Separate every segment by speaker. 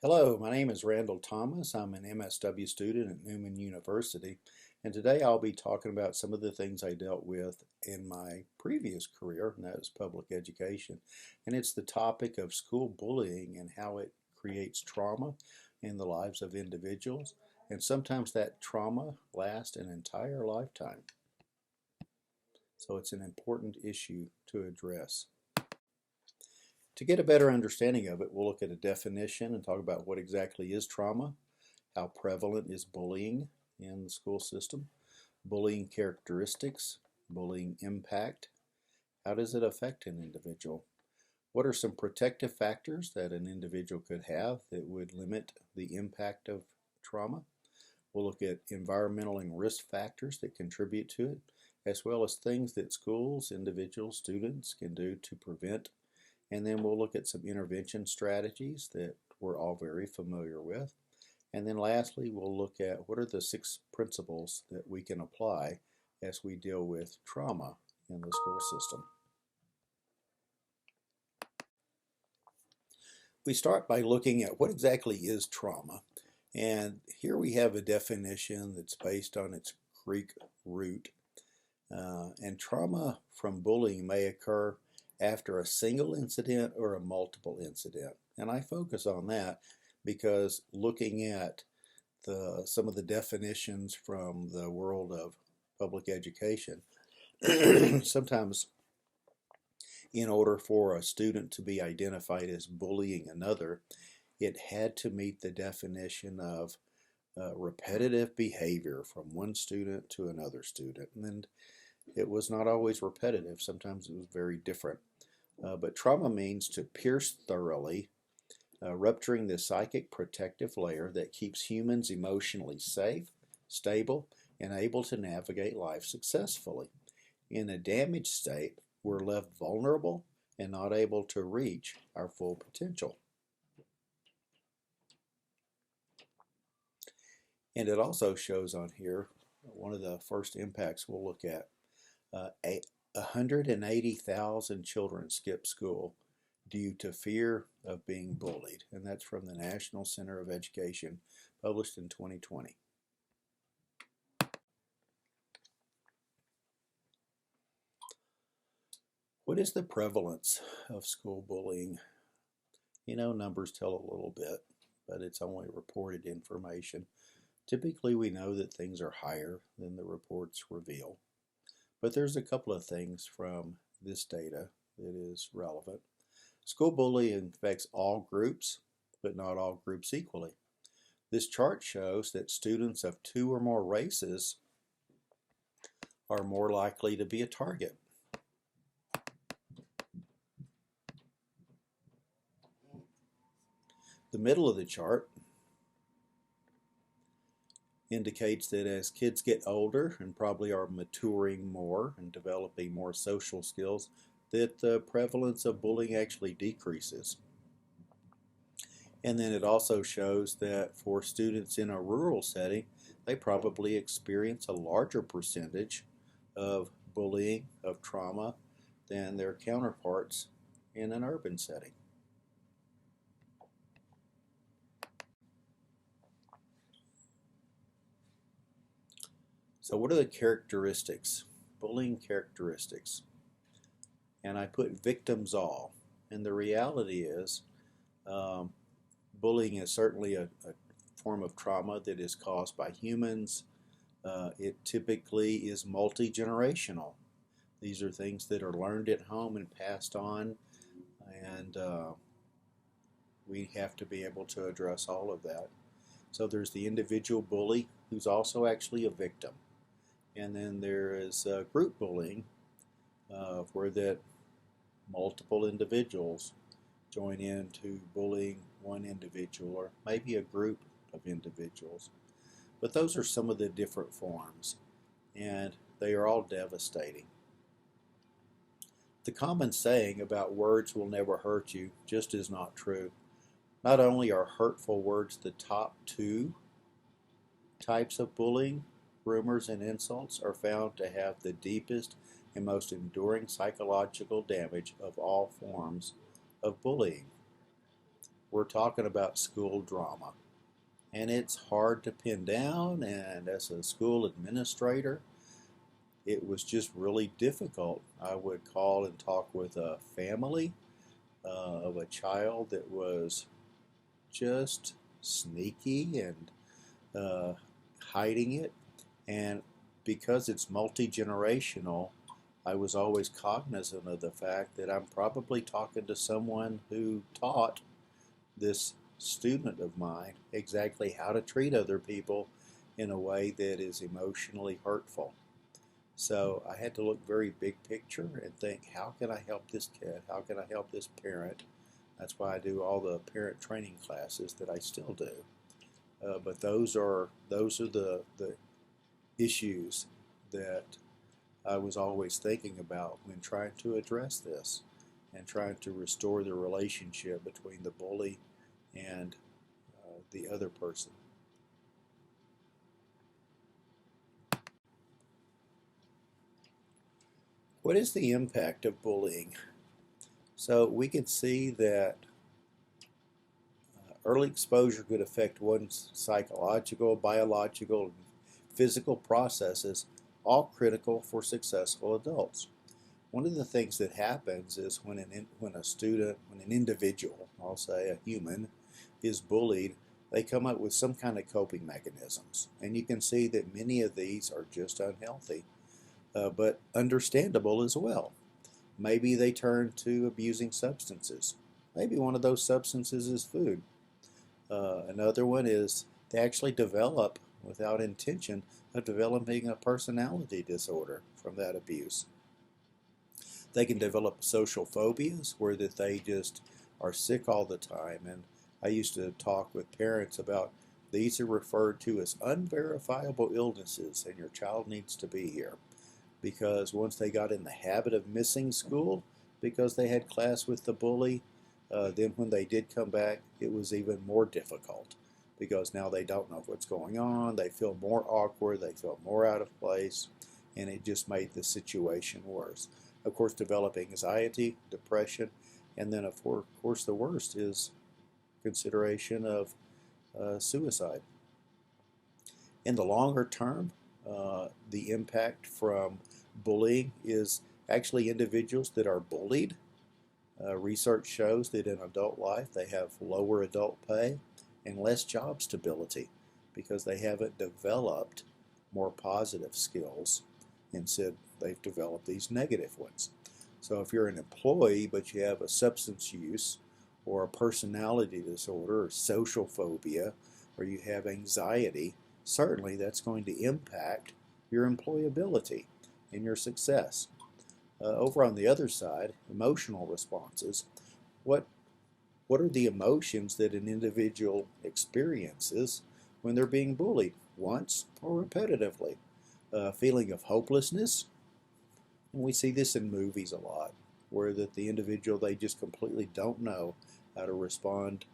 Speaker 1: Hello, my name is Randall Thomas. I'm an MSW student at Newman University, and today I'll be talking about some of the things I dealt with in my previous career, and that is public education. And it's the topic of school bullying and how it creates trauma in the lives of individuals, and sometimes that trauma lasts an entire lifetime. So it's an important issue to address. To get a better understanding of it, we'll look at a definition and talk about what exactly is trauma, how prevalent is bullying in the school system, bullying characteristics, bullying impact, how does it affect an individual, what are some protective factors that an individual could have that would limit the impact of trauma. We'll look at environmental and risk factors that contribute to it, as well as things that schools, individuals, students can do to prevent. And then we'll look at some intervention strategies that we're all very familiar with. And then lastly, we'll look at what are the 6 principles that we can apply as we deal with trauma in the school system. We start by looking at what exactly is trauma. And here we have a definition that's based on its Greek root. And trauma from bullying may occur after a single incident or a multiple incident. And I focus on that because looking at some of the definitions from the world of public education, sometimes in order for a student to be identified as bullying another, it had to meet the definition of repetitive behavior from one student to another student. And it was not always repetitive. Sometimes it was very different. But trauma means to pierce thoroughly, rupturing the psychic protective layer that keeps humans emotionally safe, stable, and able to navigate life successfully. In a damaged state, we're left vulnerable and not able to reach our full potential. And it also shows on here one of the first impacts we'll look at. 180,000 children skip school due to fear of being bullied, and that's from the National Center of Education, published in 2020. What is the prevalence of school bullying? You know, numbers tell a little bit, but it's only reported information. Typically, we know that things are higher than the reports reveal. But there's a couple of things from this data that is relevant. School bullying affects all groups, but not all groups equally. This chart shows that students of 2 or more races are more likely to be a target. The middle of the chart indicates that as kids get older and probably are maturing more and developing more social skills, that the prevalence of bullying actually decreases. And then it also shows that for students in a rural setting, they probably experience a larger percentage of bullying, of trauma, than their counterparts in an urban setting. So what are the characteristics? Bullying characteristics. And I put victims all. And the reality is bullying is certainly a form of trauma that is caused by humans. It typically is multi-generational. These are things that are learned at home and passed on, and we have to be able to address all of that. So there's the individual bully who's also actually a victim. And then there is group bullying, where that multiple individuals join in to bullying one individual or maybe a group of individuals. But those are some of the different forms, and they are all devastating. The common saying about words will never hurt you just is not true. Not only are hurtful words the top 2 types of bullying, rumors and insults are found to have the deepest and most enduring psychological damage of all forms of bullying. we're talking about school drama. And it's hard to pin down, and as a school administrator, it was just really difficult. I would call and talk with a family of a child that was just sneaky and uh, hiding it. And because it's multi-generational, I was always cognizant of the fact that I'm probably talking to someone who taught this student of mine exactly how to treat other people in a way that is emotionally hurtful. So I had to look very big picture and think, how can I help this kid? How can I help this parent? That's why I do all the parent training classes that I still do. But those are the issues that I was always thinking about when trying to address this and trying to restore the relationship between the bully and the other person. What is the impact of bullying? So we can see that early exposure could affect one's psychological, biological, and physical processes, all critical for successful adults. One of the things that happens is when an individual, I'll say a human, is bullied, they come up with some kind of coping mechanisms. And you can see that many of these are just unhealthy, but understandable as well. Maybe they turn to abusing substances. Maybe one of those substances is food. Another one is they actually develop, without intention, of developing a personality disorder from that abuse. They can develop social phobias where that they just are sick all the time. And I used to talk with parents about these are referred to as unverifiable illnesses, and your child needs to be here. Because once they got in the habit of missing school because they had class with the bully, then when they did come back, it was even more difficult because now they don't know what's going on. They feel more awkward. They feel more out of place, and it just made the situation worse. Of course, developing anxiety, depression, and then of course the worst is consideration of suicide. In the longer term, the impact from bullying is actually individuals that are bullied. Research shows that in adult life they have lower adult pay and less job stability because they haven't developed more positive skills. Instead, they've developed these negative ones. So if you're an employee but you have a substance use or a personality disorder or social phobia or you have anxiety, certainly that's going to impact your employability and your success. Over on the other side, emotional responses. What are the emotions that an individual experiences when they're being bullied once or repetitively? Feeling of hopelessness. And we see this in movies a lot, where that the individual, they just completely don't know how to respond,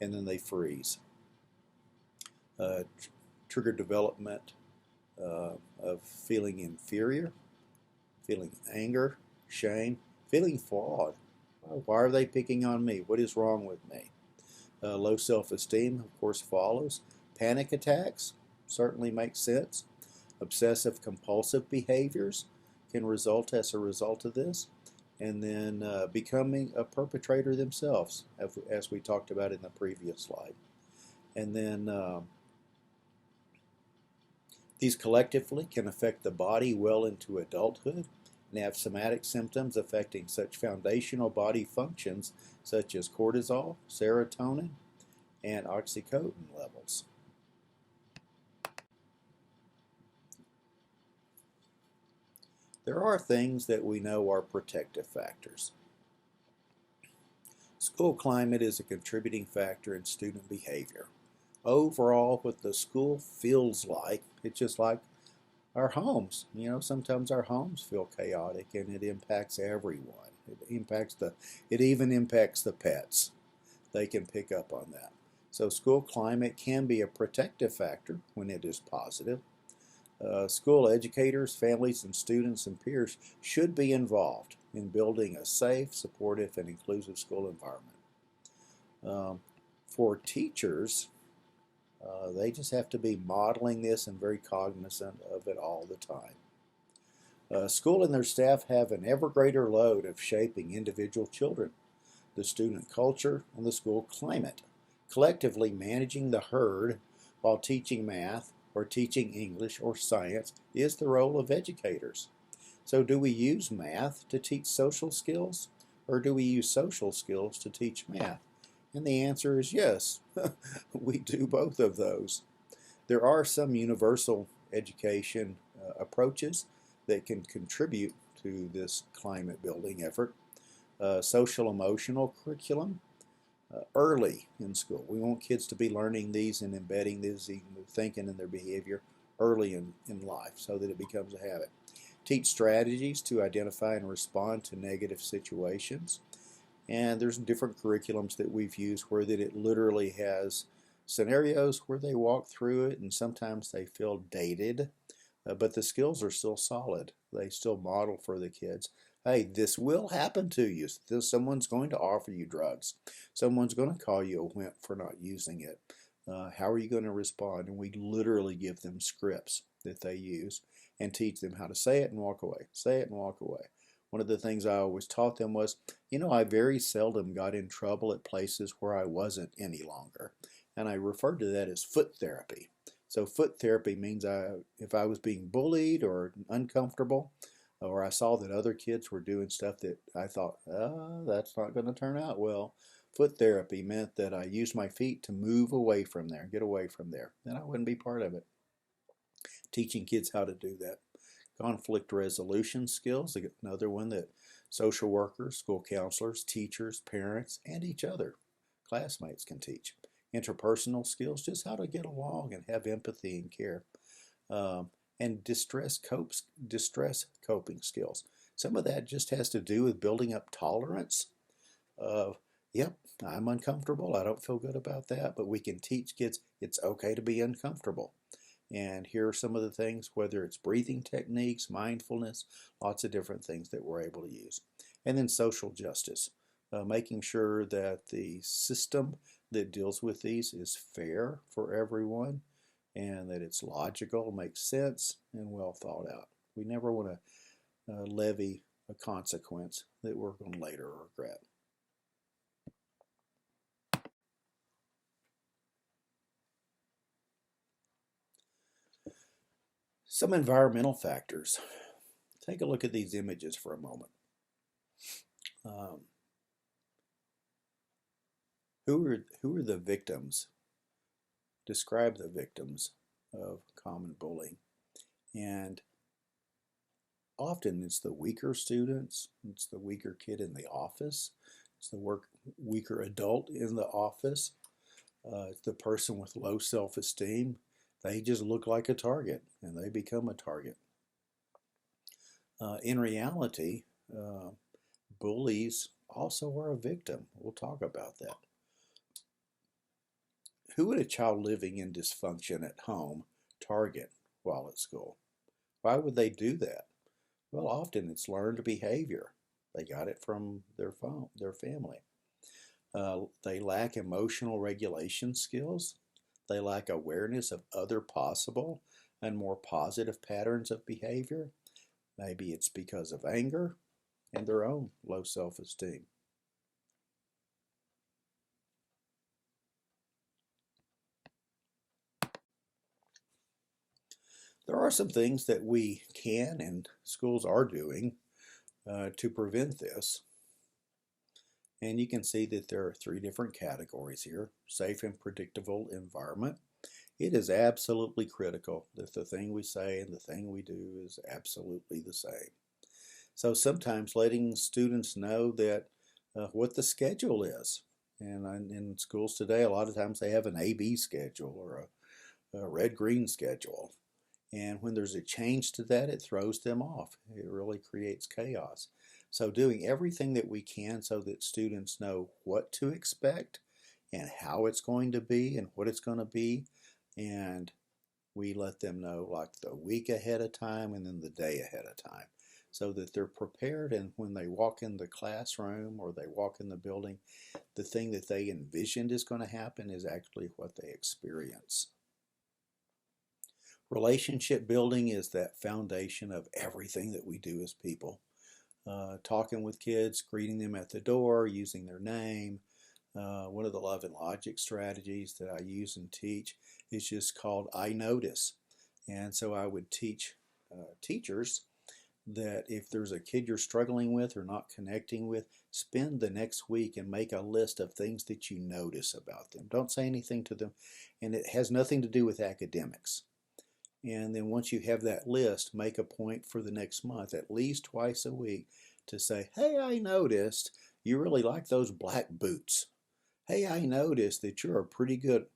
Speaker 1: and then they freeze. Trigger development of feeling inferior, feeling anger, shame, feeling flawed. Why are they picking on me? What is wrong with me? Low self-esteem, of course, follows. Panic attacks certainly makes sense. Obsessive compulsive behaviors can result as a result of this. And then becoming a perpetrator themselves, as we talked about in the previous slide. And then these collectively can affect the body well into adulthood and have somatic symptoms affecting such foundational body functions such as cortisol, serotonin, and oxytocin levels. There are things that we know are protective factors. School climate is a contributing factor in student behavior. Overall, what the school feels like, it's just like our homes. Sometimes our homes feel chaotic and it impacts everyone. It even impacts the pets. They can pick up on that. So school climate can be a protective factor when it is positive. School educators, families, and students and peers should be involved in building a safe, supportive, and inclusive school environment. For teachers, they just have to be modeling this and very cognizant of it all the time. School and their staff have an ever greater load of shaping individual children, the student culture, and the school climate, collectively managing the herd while teaching math or teaching English or science is the role of educators. So do we use math to teach social skills, or do we use social skills to teach math? And the answer is yes, we do both of those. There are some universal education approaches that can contribute to this climate building effort. Social emotional curriculum early in school. We want kids to be learning these and embedding these in their thinking and their behavior early in life so that it becomes a habit. Teach strategies to identify and respond to negative situations. And there's different curriculums that we've used where that it literally has scenarios where they walk through it, and sometimes they feel dated, but the skills are still solid. They still model for the kids. Hey, this will happen to you. Someone's going to offer you drugs. Someone's going to call you a wimp for not using it. How are you going to respond? And we literally give them scripts that they use and teach them how to say it and walk away. Say it and walk away. One of the things I always taught them was, I very seldom got in trouble at places where I wasn't any longer. And I referred to that as foot therapy. So foot therapy means if I was being bullied or uncomfortable, or I saw that other kids were doing stuff that I thought, that's not going to turn out well, foot therapy meant that I used my feet to move away from there, get away from there. Then I wouldn't be part of it. Teaching kids how to do that. Conflict resolution skills, another one that social workers, school counselors, teachers, parents, and each other, classmates can teach. Interpersonal skills, just how to get along and have empathy and care. And distress coping skills. Some of that just has to do with building up tolerance of, yep, I'm uncomfortable, I don't feel good about that, but we can teach kids it's okay to be uncomfortable. And here are some of the things, whether it's breathing techniques, mindfulness, lots of different things that we're able to use. And then social justice, making sure that the system that deals with these is fair for everyone and that it's logical, makes sense, and well thought out. We never want to levy a consequence that we're going to later regret. Some environmental factors. Take a look at these images for a moment. Who are the victims? Describe the victims of common bullying. And often it's the weaker students, it's the weaker kid in the office, it's the weaker adult in the office, it's the person with low self-esteem. They just look like a target and they become a target. In reality, bullies also are a victim. We'll talk about that. Who would a child living in dysfunction at home target while at school? Why would they do that? Well, often it's learned behavior. They got it from their family. They lack emotional regulation skills. They lack awareness of other possible and more positive patterns of behavior. Maybe it's because of anger and their own low self-esteem. There are some things that we can and schools are doing to prevent this. And you can see that there are 3 different categories here. Safe and predictable environment. It is absolutely critical that the thing we say and the thing we do is absolutely the same. So sometimes letting students know that what the schedule is. And in schools today, a lot of times they have an A-B schedule or a red-green schedule. And when there's a change to that, it throws them off. It really creates chaos. So doing everything that we can so that students know what to expect and how it's going to be and what it's going to be. And we let them know like the week ahead of time and then the day ahead of time. so that they're prepared, and when they walk in the classroom or they walk in the building, the thing that they envisioned is going to happen is actually what they experience. Relationship building is that foundation of everything that we do as people. Talking with kids, greeting them at the door, using their name. One of the love and logic strategies that I use and teach is just called I Notice. And so I would teach teachers that if there's a kid you're struggling with or not connecting with, spend the next week and make a list of things that you notice about them. Don't say anything to them, and it has nothing to do with academics. And then once you have that list, make a point for the next month, at least twice a week, to say, hey, I noticed you really like those black boots. Hey, I noticed that you're a pretty good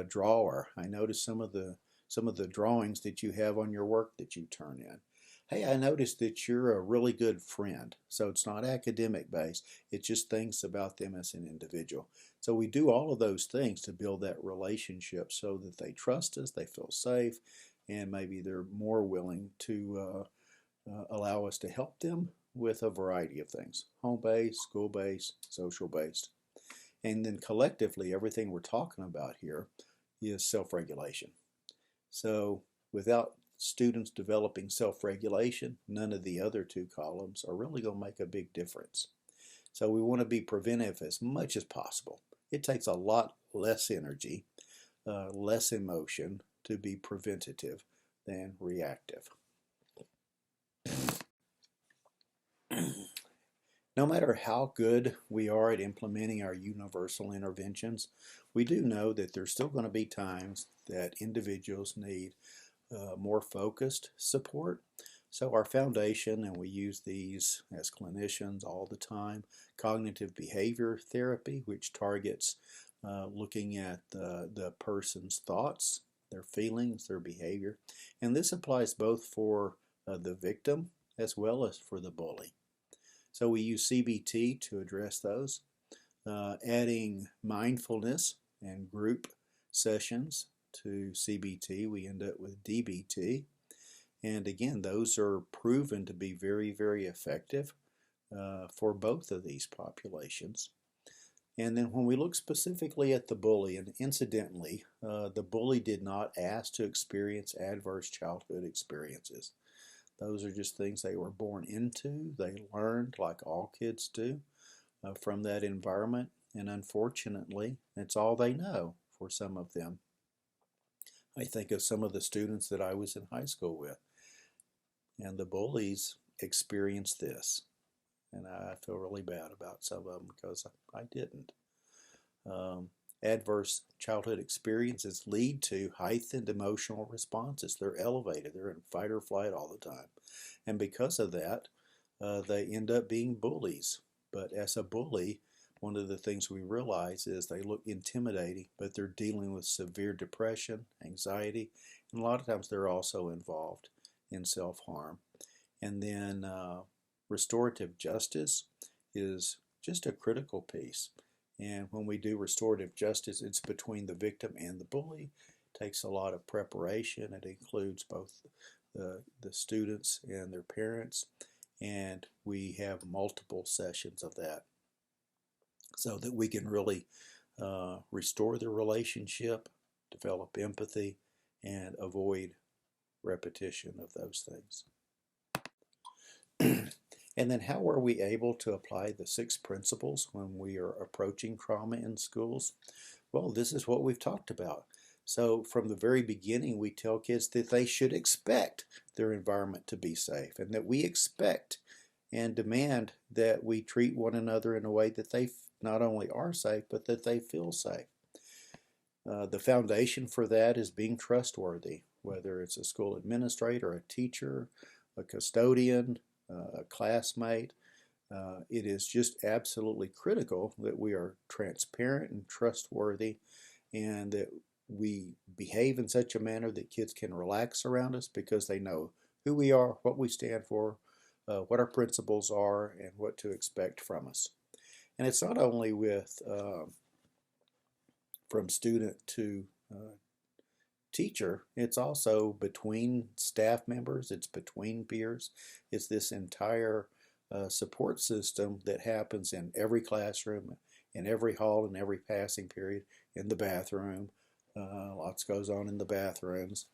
Speaker 1: drawer. I noticed some of the drawings that you have on your work that you turn in. Hey, I noticed that you're a really good friend. So it's not academic based. It's just things about them as an individual. So we do all of those things to build that relationship so that they trust us, they feel safe, and maybe they're more willing to allow us to help them with a variety of things: home-based, school-based, social-based. And then collectively, everything we're talking about here is self-regulation. So without students developing self-regulation, none of the other two columns are really going to make a big difference. So we want to be preventive as much as possible. It takes a lot less energy, less emotion to be preventative than reactive. No matter how good we are at implementing our universal interventions, we do know that there's still going to be times that individuals need more focused support. So our foundation, and we use these as clinicians all the time, cognitive behavior therapy, which targets looking at the person's thoughts, their feelings, their behavior. And this applies both for the victim as well as for the bully. So we use CBT to address those, adding mindfulness and group sessions to CBT. We end up with DBT. And again, those are proven to be very, very effective for both of these populations. And then when we look specifically at the bully, and incidentally, the bully did not ask to experience adverse childhood experiences. Those are just things they were born into. They learned, like all kids do, from that environment. And unfortunately, it's all they know for some of them. I think of some of the students that I was in high school with, and the bullies experienced this. And I feel really bad about some of them because I didn't. Adverse childhood experiences lead to heightened emotional responses. They're elevated. They're in fight or flight all the time. And because of that, they end up being bullies. But as a bully, one of the things we realize is they look intimidating, but they're dealing with severe depression, anxiety, and a lot of times they're also involved in self-harm. And then restorative justice is just a critical piece. And when we do restorative justice, it's between the victim and the bully. It takes a lot of preparation. It includes both the students and their parents. And we have multiple sessions of that so that we can really restore the relationship, develop empathy, and avoid repetition of those things. And then how are we able to apply the 6 principles when we are approaching trauma in schools? Well, this is what we've talked about. So from the very beginning, we tell kids that they should expect their environment to be safe, and that we expect and demand that we treat one another in a way that they not only are safe, but that they feel safe. The foundation for that is being trustworthy, whether it's a school administrator, a teacher, a custodian, a classmate. It is just absolutely critical that we are transparent and trustworthy, and that we behave in such a manner that kids can relax around us because they know who we are, what we stand for, what our principles are, and what to expect from us. And it's not only with from student to teacher, it's also between staff members, it's between peers, it's this entire support system that happens in every classroom, in every hall, in every passing period, in the bathroom. Lots goes on in the bathrooms.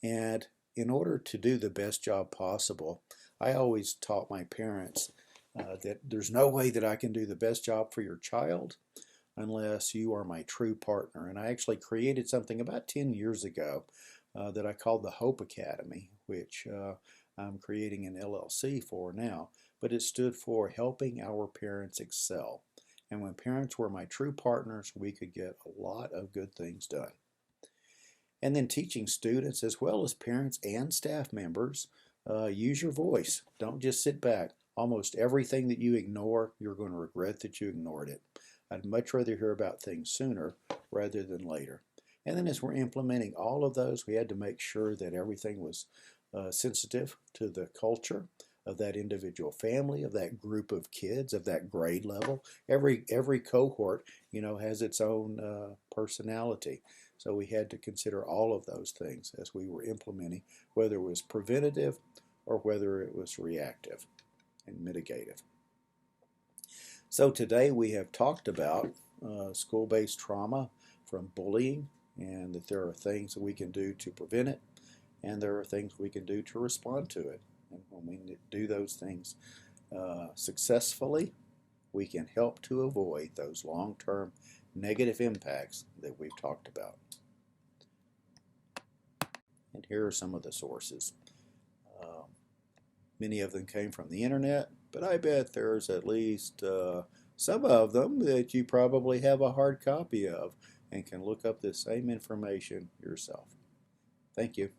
Speaker 1: And in order to do the best job possible, I always taught my parents that there's no way that I can do the best job for your child unless you are my true partner. And I actually created something about 10 years ago that I called the Hope Academy, which I'm creating an LLC for now. But it stood for Helping Our Parents Excel. And when parents were my true partners, we could get a lot of good things done. And then teaching students as well as parents and staff members, use your voice. Don't just sit back. Almost everything that you ignore, you're going to regret that you ignored it. I'd much rather hear about things sooner rather than later. And then as we're implementing all of those, we had to make sure that everything was sensitive to the culture of that individual family, of that group of kids, of that grade level. Every cohort, has its own personality. So we had to consider all of those things as we were implementing, whether it was preventative or whether it was reactive and mitigative. So today we have talked about school-based trauma from bullying, and that there are things that we can do to prevent it, and there are things we can do to respond to it. And when we do those things successfully, we can help to avoid those long-term negative impacts that we've talked about. And here are some of the sources. Many of them came from the internet, but I bet there's at least some of them that you probably have a hard copy of and can look up the same information yourself. Thank you.